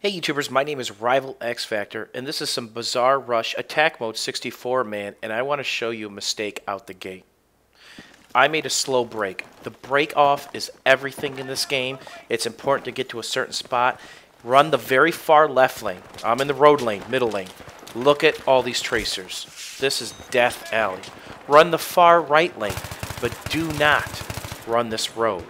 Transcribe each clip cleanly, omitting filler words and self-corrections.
Hey YouTubers, my name is Rival X Factor, and this is some Bazaar Rush Attack Mode 64, man, and I want to show you a mistake out the gate. I made a slow break. The break off is everything in this game. It's important to get to a certain spot. Run the very far left lane. I'm in the road lane, middle lane. Look at all these tracers. This is Death Alley. Run the far right lane, but do not run this road.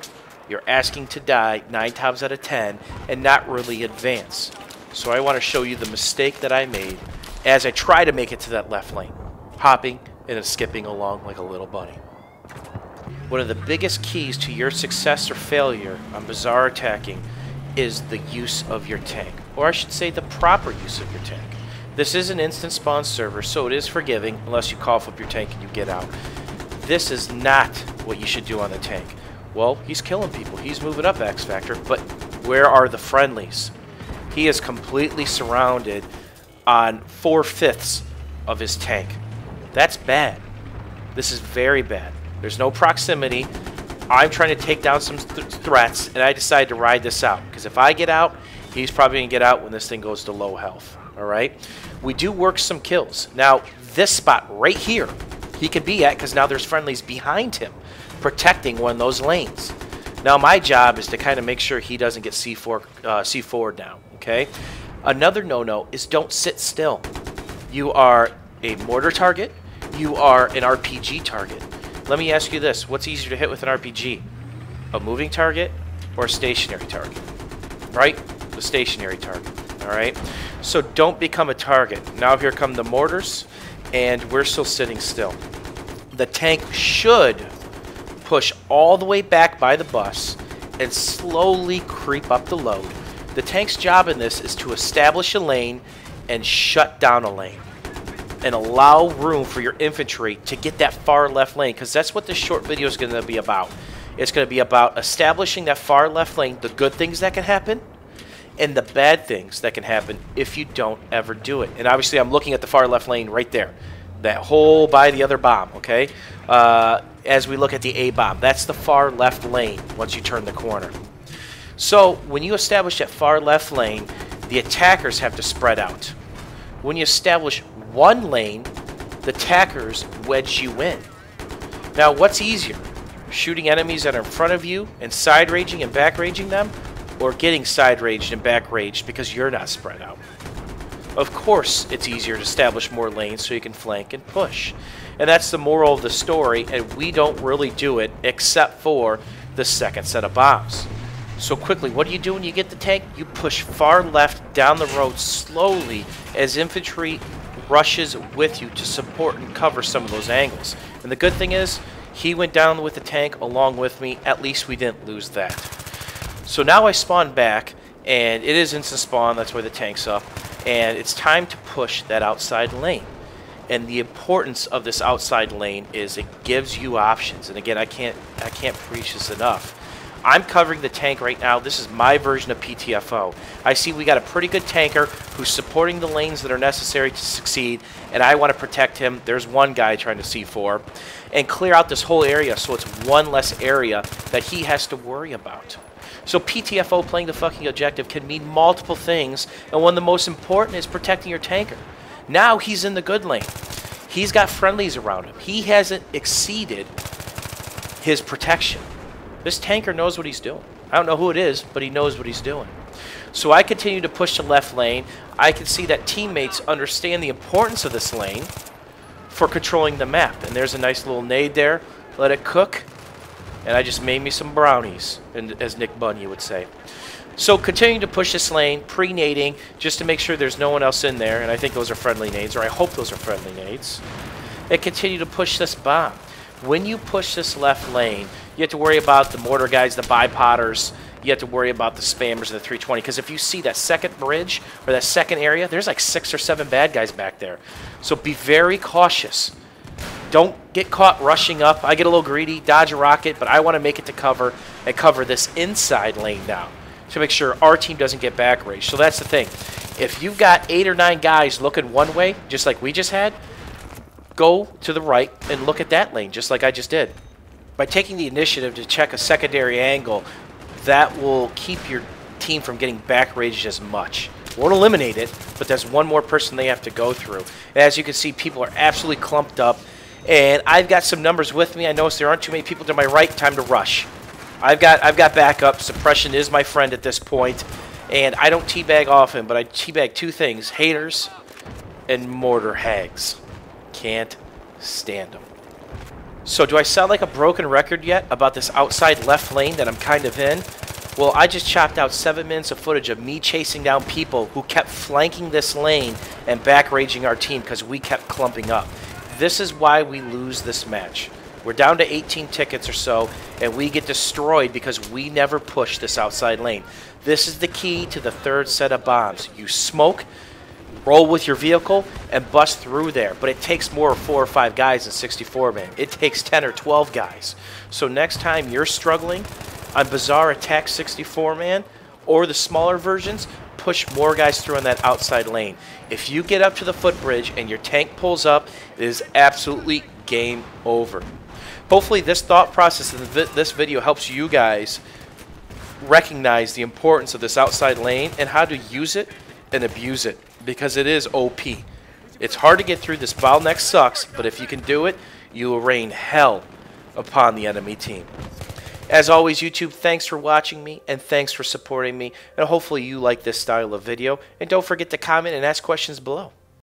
You're asking to die 9 times out of 10 and not really advance. So I want to show you the mistake that I made as I try to make it to that left lane, hopping and skipping along like a little bunny. One of the biggest keys to your success or failure on Bazaar attacking is the use of your tank, or I should say the proper use of your tank. This is an instant spawn server, so it is forgiving unless you cough up your tank and you get out. This is not what you should do on the tank. Well, he's killing people. He's moving up X Factor, but where are the friendlies? He is completely surrounded on 4/5 of his tank. That's bad. This is very bad. There's no proximity. I'm trying to take down some threats, and I decided to ride this out. Because if I get out, he's probably going to get out when this thing goes to low health. Alright? We do work some kills. Now, this spot right here, he could be at because now there's friendlies behind him, protecting one of those lanes. Now my job is to kind of make sure he doesn't get C4 down, okay? Another no-no is don't sit still. You are a mortar target, you are an RPG target. Let me ask you this, what's easier to hit with an RPG? A moving target or a stationary target? Right? The stationary target, alright? So don't become a target. Now here come the mortars, and we're still sitting still. The tank should push all the way back by the bus and slowly creep up the load. The tank's job in this is to establish a lane and shut down a lane and allow room for your infantry to get that far left lane, because that's what this short video is going to be about. It's going to be about establishing that far left lane, the good things that can happen and the bad things that can happen if you don't ever do it. And obviously I'm looking at the far left lane right there. That hole by the other bomb, okay? As we look at the A bomb, that's the far left lane once you turn the corner. So when you establish that far left lane, the attackers have to spread out. When you establish one lane, the attackers wedge you in. Now what's easier? Shooting enemies that are in front of you and side raging and back raging them, or getting side raged and back raged because you're not spread out? Of course, it's easier to establish more lanes so you can flank and push. And that's the moral of the story, and we don't really do it except for the second set of bombs. So quickly, what do you do when you get the tank? You push far left down the road slowly as infantry rushes with you to support and cover some of those angles. And the good thing is, he went down with the tank along with me. At least we didn't lose that. So now I spawn back, and it is instant spawn, that's why the tank's up. And it's time to push that outside lane. And the importance of this outside lane is it gives you options. And again, I can't preach this enough. I'm covering the tank right now. This is my version of PTFO. I see we got a pretty good tanker who's supporting the lanes that are necessary to succeed, and I want to protect him. There's one guy trying to C4 and clear out this whole area so it's one less area that he has to worry about. So PTFO, playing the fucking objective, can mean multiple things, and one of the most important is protecting your tanker. Now he's in the good lane. He's got friendlies around him. He hasn't exceeded his protection. This tanker knows what he's doing. I don't know who it is, but he knows what he's doing. So I continue to push the left lane. I can see that teammates understand the importance of this lane for controlling the map. And there's a nice little nade there. Let it cook. And I just made me some brownies, as Nick Bunny would say. So continuing to push this lane, pre-nading, just to make sure there's no one else in there. And I think those are friendly nades, or I hope those are friendly nades. And continue to push this bomb. When you push this left lane, you have to worry about the mortar guys, the bipotters. You have to worry about the spammers and the 320. Because if you see that second bridge, or that second area, there's like 6 or 7 bad guys back there. So be very cautious. Don't get caught rushing up. I get a little greedy, dodge a rocket, but I want to make it to cover and cover this inside lane now to make sure our team doesn't get back raged. So that's the thing. If you've got 8 or 9 guys looking one way, just like we just had, go to the right and look at that lane, just like I just did. By taking the initiative to check a secondary angle, that will keep your team from getting back raged as much. Won't eliminate it, but there's one more person they have to go through. And as you can see, people are absolutely clumped up. And I've got some numbers with me. I notice there aren't too many people to my right. Time to rush. I've got backup. Suppression is my friend at this point. And I don't teabag often, but I teabag two things. Haters and mortar hags. Can't stand them. So do I sound like a broken record yet about this outside left lane that I'm kind of in? Well, I just chopped out 7 minutes of footage of me chasing down people who kept flanking this lane and back raging our team because we kept clumping up. This is why we lose this match. We're down to 18 tickets or so, and we get destroyed because we never push this outside lane. This is the key to the third set of bombs. You smoke, roll with your vehicle, and bust through there. But it takes more 4 or 5 guys in 64 man. It takes 10 or 12 guys. So next time you're struggling on Bazaar Attack 64 man or the smaller versions, push more guys through on that outside lane. If you get up to the footbridge and your tank pulls up, it is absolutely game over. Hopefully this thought process in this video helps you guys recognize the importance of this outside lane and how to use it and abuse it, because it is OP. It's hard to get through. This bottleneck sucks, but if you can do it, you will rain hell upon the enemy team. As always, YouTube, thanks for watching me, and thanks for supporting me, and hopefully you like this style of video. And don't forget to comment and ask questions below.